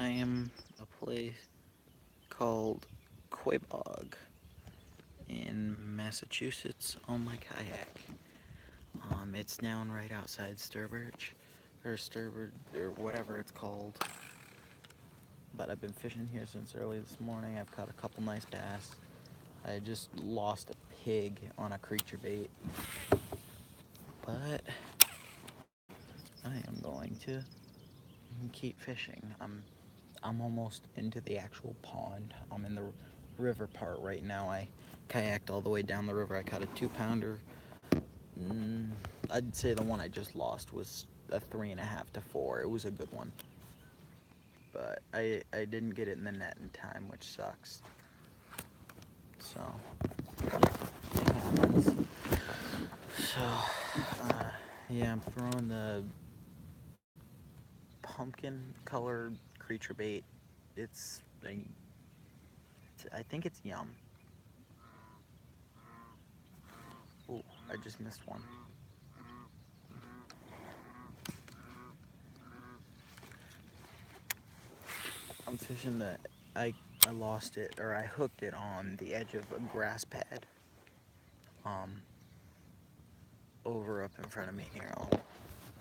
I am a place called Quaboag in Massachusetts on my kayak. It's down right outside Sturbridge, or Sturbridge, or whatever it's called. But I've been fishing here since early this morning. I've caught a couple nice bass. I just lost a pig on a creature bait, but I am going to keep fishing. I'm almost into the actual pond. I'm in the river part right now. I kayaked all the way down the river. I caught a 2 pounder. I'd say the one I just lost was a 3.5 to 4. It was a good one, but I didn't get it in the net in time, which sucks. So it happens. So yeah, I'm throwing the pumpkin colored creature bait. It's I think it's yum. Oh, I just missed one. I'm fishing I lost it, or I hooked it on the edge of a grass pad. Um, Over up in front of me here.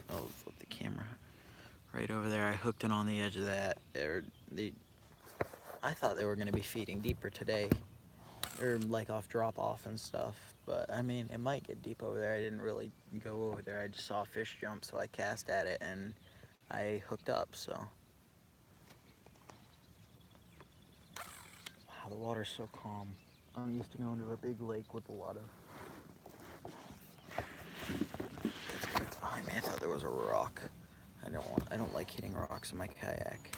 I'll flip the camera right over there. I hooked it on the edge of that. I thought they were going to be feeding deeper today, or like off drop off and stuff. But I mean, it might get deep over there. I didn't really go over there. I just saw a fish jump, so I cast at it and I hooked up. So wow, the water's so calm. I'm used to going to a big lake with a lot of. It's behind me. I thought there was a rock. I don't like hitting rocks in my kayak.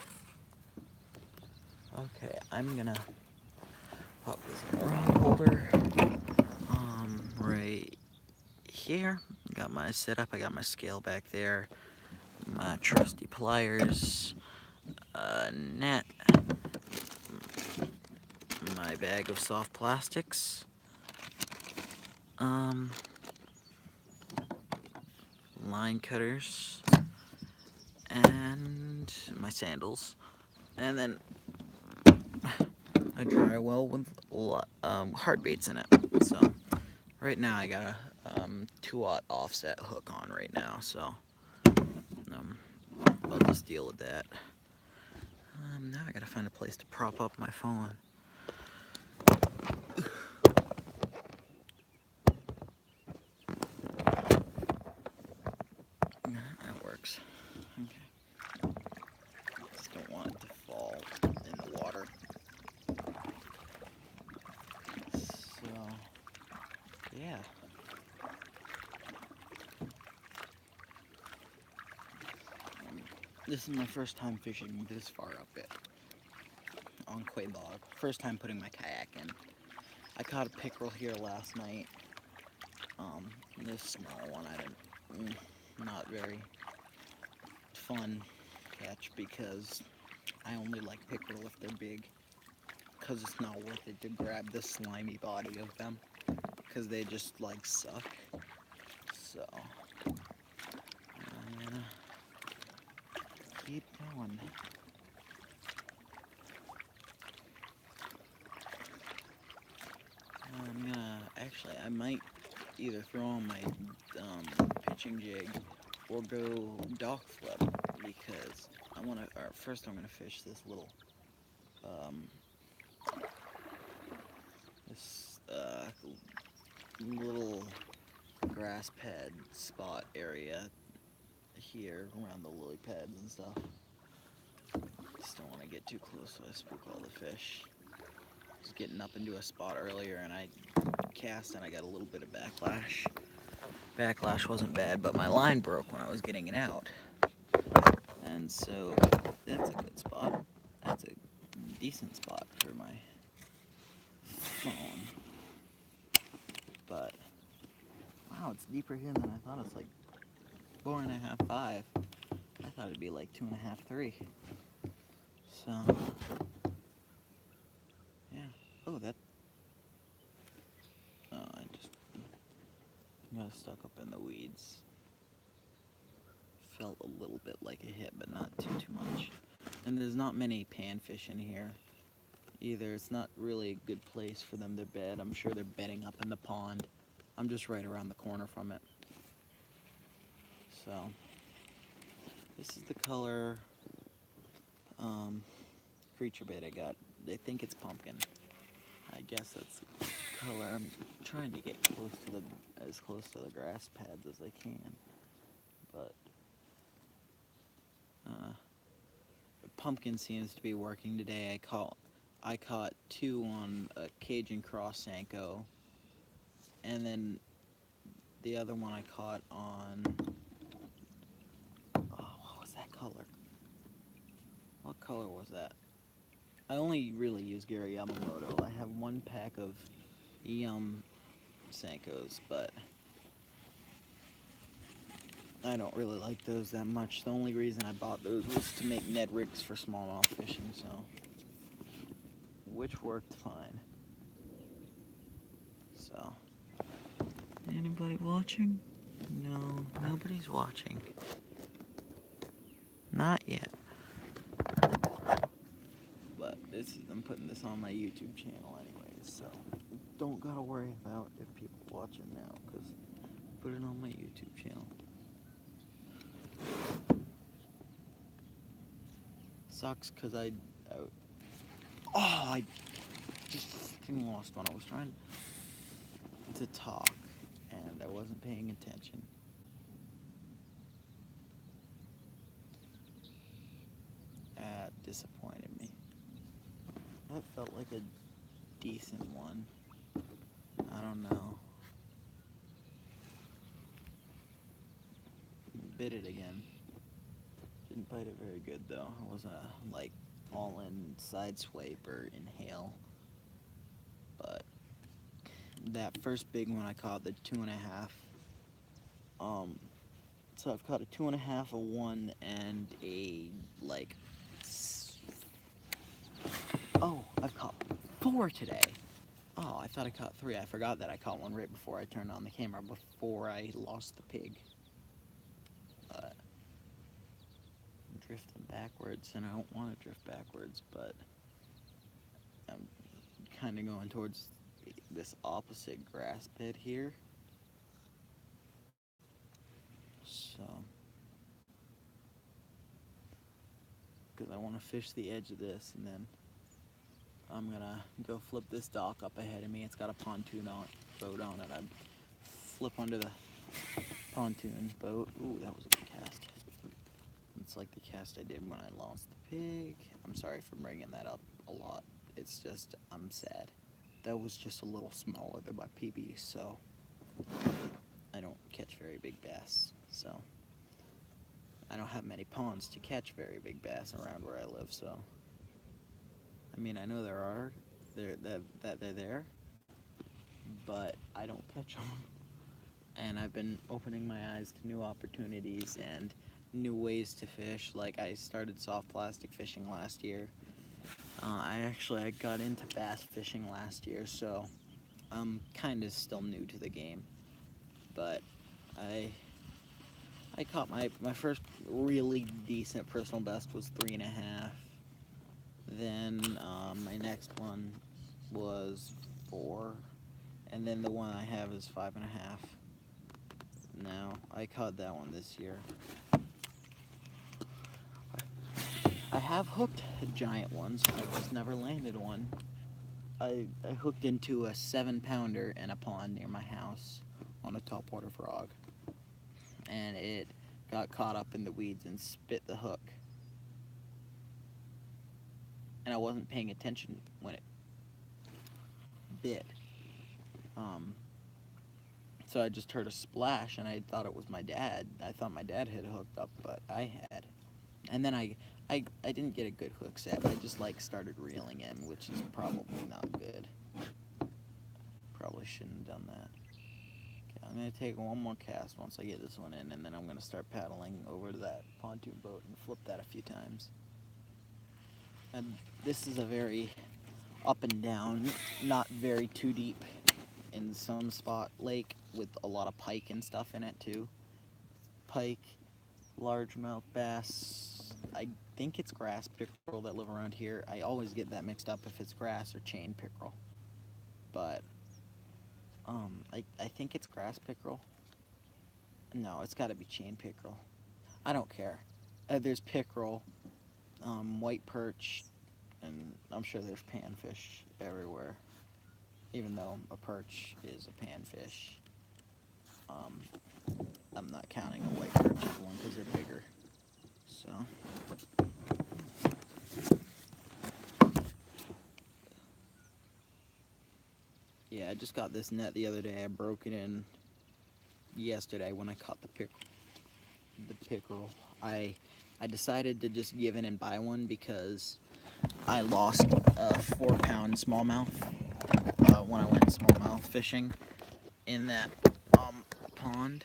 Okay, I'm gonna pop this in the rod holder. Right here. Got my setup. I got my scale back there. My trusty pliers. Net. My bag of soft plastics. Um, Line cutters. And my sandals. And then a dry well with hard baits in it. So right now I got a 2-aught offset hook on right now, so um, I'll just deal with that. Now I gotta find a place to prop up my phone. That works. Okay. Just don't want it to fall in the water. So, yeah. This is my first time fishing this far up it on Quaboag. First time putting my kayak in. I caught a pickerel here last night. This small one, not very fun catch because I only like pickerel if they're big. Because it's not worth it to grab the slimy body of them. Because they just like suck. So I'm gonna keep going. I might either throw on my pitching jig or go dock flip because first I'm gonna fish this this little grass pad spot area here around the lily pads and stuff. Just don't want to get too close so I spook all the fish. I was getting up into a spot earlier and I cast and I got a little bit of backlash. Backlash wasn't bad, but my line broke when I was getting it out. And so that's a good spot. That's a decent spot for my phone. But wow, it's deeper here than I thought. It's like 4.5, 5. I thought it'd be like 2.5, 3. So yeah. Oh, that. Oh, I just got stuck up in the weeds. Felt a little bit like a hit, but not too much. And there's not many panfish in here either. It's not really a good place for them to bed. I'm sure they're bedding up in the pond. I'm just right around the corner from it. So, this is the color creature bait I got. They think it's pumpkin. I guess that's the color. I'm trying to get as close to the grass pads as I can. But pumpkin seems to be working today. I caught 2 on a Cajun cross Sanko, and then the other one I caught on, what was that color? What color was that? I only really use Gary Yamamoto. I have 1 pack of Sankos, but I don't really like those that much. The only reason I bought those was to make Ned rigs for smallmouth fishing, so, which worked fine. So, anybody watching? No, nobody's watching. Not yet. But I'm putting this on my YouTube channel anyways, so don't gotta worry about if people watching now, because I put it on my YouTube channel. Sucks because I just fucking lost when I was trying to talk and I wasn't paying attention. That disappointed me. That felt like a decent one. I don't know. Bit it again. Didn't bite it very good though. It wasn't a like all-in side swipe or inhale. But that first big one I caught, the 2.5. So I've caught a 2.5, a 1, and a like. Oh, I've caught 4 today. Oh, I thought I caught 3. I forgot that I caught one right before I turned on the camera, before I lost the pig. I'm drifting backwards, and I don't want to drift backwards, but I'm kind of going towards this opposite grass bed here. So, because I want to fish the edge of this, and then I'm gonna go flip this dock up ahead of me. It's got a pontoon boat on it. I flip under the pontoon boat. Ooh, that was a good cast. It's like the cast I did when I lost the pig. I'm sorry for bringing that up a lot. It's just, I'm sad. That was just a little smaller than my PB, so I don't catch very big bass. So I don't have many ponds to catch very big bass around where I live, so I mean, I know that they're there, but I don't catch them. And I've been opening my eyes to new opportunities and new ways to fish. Like, I started soft plastic fishing last year. I got into bass fishing last year, so I'm kind of still new to the game. But I caught my first really decent personal best was 3.5. Then my next one was 4, and then the one I have is 5.5. Now, I caught that one this year. I have hooked giant ones, I just never landed one. I hooked into a 7-pounder in a pond near my house on a topwater frog, and it got caught up in the weeds and spit the hook. And I wasn't paying attention when it bit. So I just heard a splash, and I thought it was my dad. I thought my dad had hooked up, but I had. And then I didn't get a good hook set. I just like started reeling in, which is probably not good. Probably shouldn't have done that. Okay, I'm gonna take one more cast once I get this one in, and then I'm gonna start paddling over to that pontoon boat and flip that a few times. And this is a very up and down, not very too deep in some spot lake with a lot of pike and stuff in it too. Pike, largemouth bass. I think it's grass pickerel that live around here. I always get that mixed up if it's grass or chain pickerel. But I think it's grass pickerel. No, it's got to be chain pickerel. I don't care. There's pickerel, white perch, and I'm sure there's panfish everywhere. Even though a perch is a panfish, um, I'm not counting a white perch as one because they're bigger. So. Yeah, I just got this net the other day. I broke it in yesterday when I caught the pickerel. I decided to just give in and buy one because I lost a 4-pound smallmouth when I went smallmouth fishing in that pond.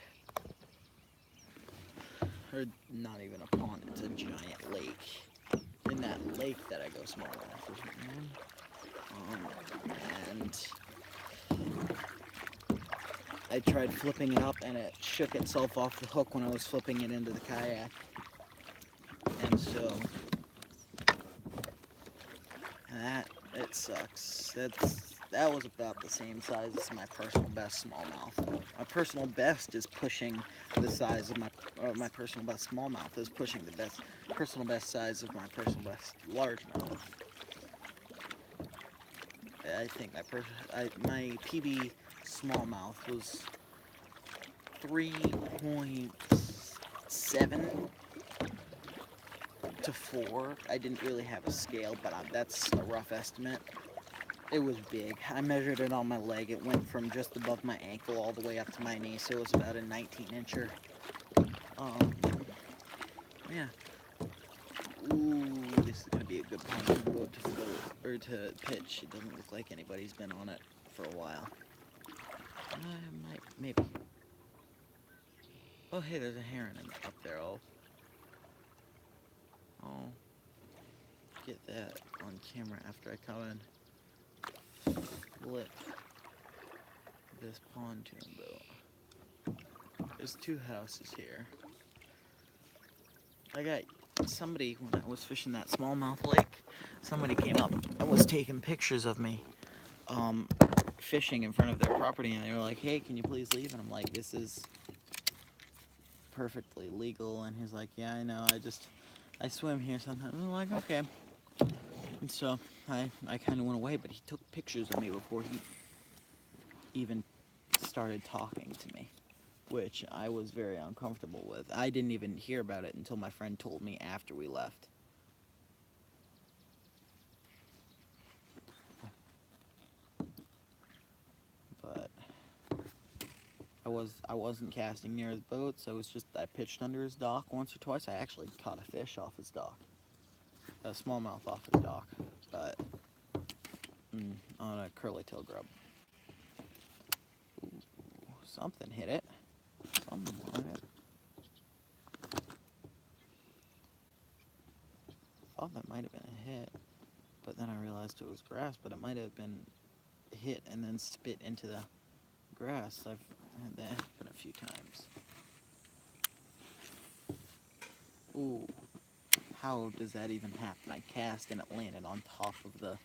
Or not even a pond, it's a giant lake. In that lake that I go smallmouth fishing in. And I tried flipping it up and it shook itself off the hook when I was flipping it into the kayak. And so it sucks. That was about the same size as my personal best smallmouth. My personal best is pushing the size of my personal best smallmouth is pushing the personal best size of my personal best largemouth. I think my PB smallmouth was 3.7 to 4. I didn't really have a scale, but that's a rough estimate. It was big. I measured it on my leg. It went from just above my ankle all the way up to my knee, so it was about a 19-incher. Yeah. Ooh, this is gonna be a good pontoon boat to float or to pitch. It doesn't look like anybody's been on it for a while. Maybe. Oh, hey, there's a heron up there. I'll get that on camera after I come and flip this pontoon boat. There's 2 houses here. I got somebody, when I was fishing that smallmouth lake, somebody came up and was taking pictures of me fishing in front of their property, and they were like, hey, can you please leave? And I'm like, this is perfectly legal. And he's like, yeah, I know, I swim here sometimes. I'm like, okay. And so I kind of went away, but he took pictures of me before he even started talking to me, which I was very uncomfortable with. I didn't even hear about it until my friend told me after we left. But I wasn't casting near his boat, so I pitched under his dock once or twice. I actually caught a fish off his dock, a smallmouth off his dock, but on a curly-tail grub. Ooh, something hit it. Something on it. Thought that might have been a hit, but then I realized it was grass, but it might have been hit and then spit into the grass. I've had that happen a few times. Ooh, how does that even happen? I cast and it landed on top of the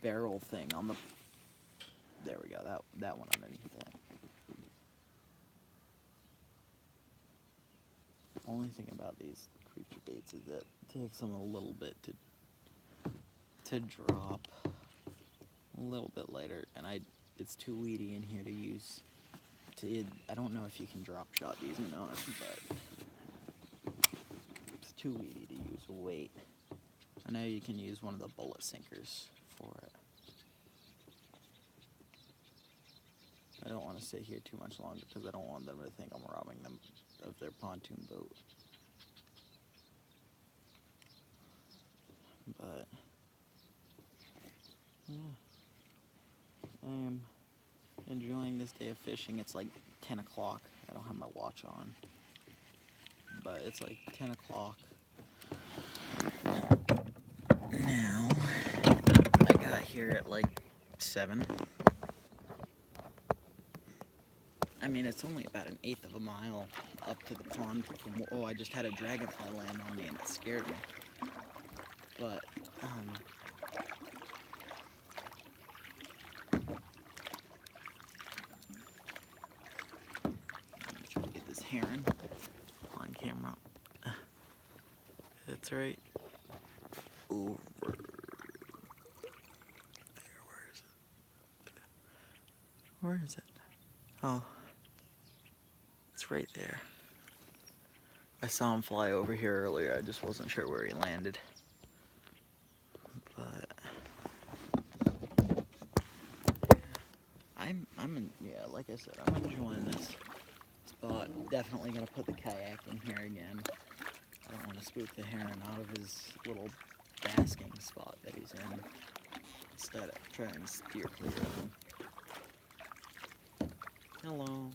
barrel thing on the... There we go, that one underneath that. Only thing about these creature baits is that it takes them a little bit to drop. A little bit later, and it's too weedy in here to use. I don't know if you can drop shot these or not, but it's too weedy to use a weight. I know you can use one of the bullet sinkers for it. I don't want to sit here too much longer because I don't want them to think I'm robbing them of their pontoon boat. But yeah, I am enjoying this day of fishing. It's like 10 o'clock. I don't have my watch on, but it's like 10 o'clock now. I got here at like 7. I mean, it's only about an 1/8 of a mile up to the pond. I just had a dragonfly land on me and it scared me. But, let me try to get this heron on camera. That's right over there. Where is it? Oh, it's right there. I saw him fly over here earlier. I just wasn't sure where he landed. But yeah, like I said, I'm enjoying this spot. Definitely gonna put the kayak in here again. I don't want to spook the heron out of his little basking spot that he's in. Instead, I try and steer clear of him. Hello,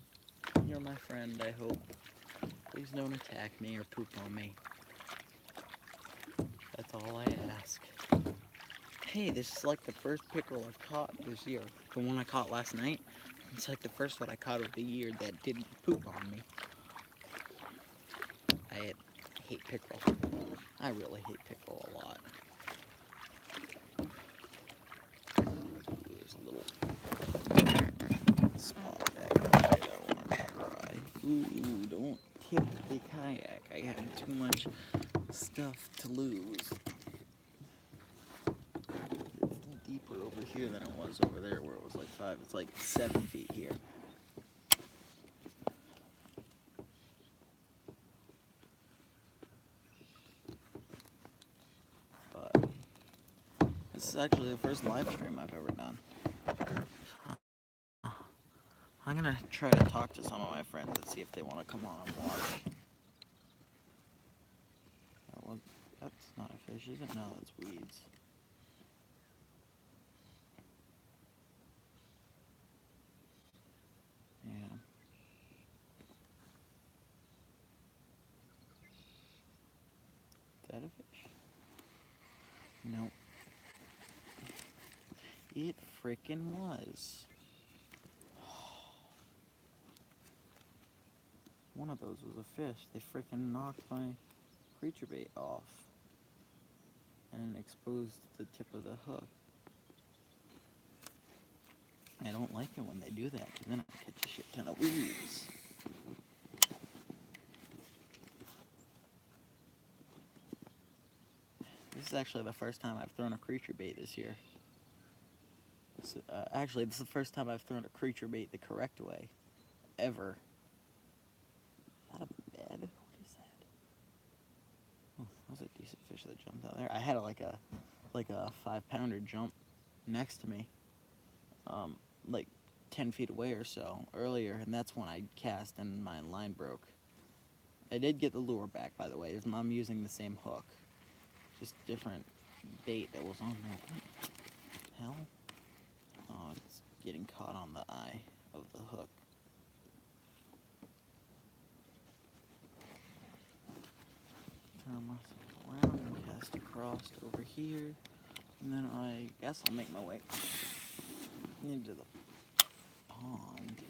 you're my friend, I hope. Please don't attack me or poop on me. That's all I ask. Hey, this is like the first pickerel I've caught this year. The one I caught last night, it's like the first one I caught of the year that didn't poop on me. I hate pickerel. I really hate pickerel a lot. There's a little spot back there that I want to try. Ooh, don't tip the kayak. I have too much stuff to lose. It's deeper over here than it was over there where it was like 5. It's like 7 feet here. But this is actually the first live stream I've ever done. I'm gonna try to talk to some of my friends and see if they want to come on and watch. That's not a fish, is it? No, that's weeds. Yeah. Is that a fish? Nope. It frickin' was. One of those was a fish. They frickin' knocked my creature bait off and exposed the tip of the hook. I don't like it when they do that, because then I catch a shit ton of weeds. This is actually the first time I've thrown a creature bait this year. Actually, this is the first time I've thrown a creature bait the correct way, ever. Is that a bed? What is that? Oh, that was a decent fish that jumped out there. I had like a 5-pounder jump next to me, like 10 feet away or so earlier, and that's when I cast and my line broke. I did get the lure back, by the way. I'm using the same hook, just different bait that was on there. What the hell? Oh, it's getting caught on the eye of the hook. Turn myself around and cast across over here, and then I guess I'll make my way into the pond.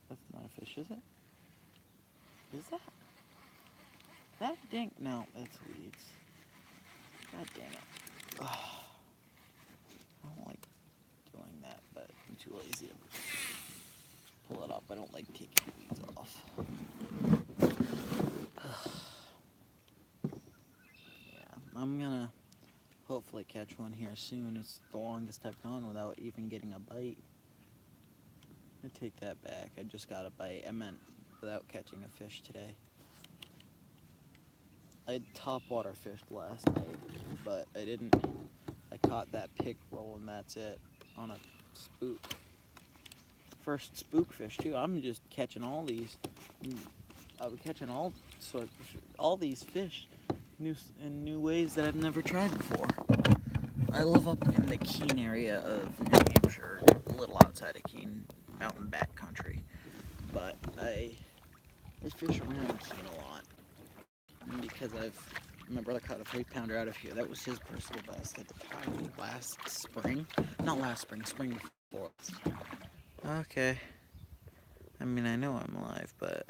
That's not a fish, is it? Is that? That dang... No, that's weeds. God dang it. Ugh. I don't like doing that, but I'm too lazy to pull it up. I don't like taking weeds off. Yeah, I'm gonna hopefully catch one here soon. It's the longest I've gone without even getting a bite. I take that back. I just got a bite. I meant without catching a fish today. I topwater fished last night, but I didn't. I caught that pickerel and that's it on a spook. First spook fish too. I'm just catching all these. I'm catching all these fish in new ways that I've never tried before. I live up in the Keene area of New Hampshire, a little outside of Keene, mountain back country, but I fish around Keene a lot. because my brother caught a 3-pounder out of here. That was his personal best at the time last spring. Not last spring, spring before. Okay. I mean, I know I'm alive, but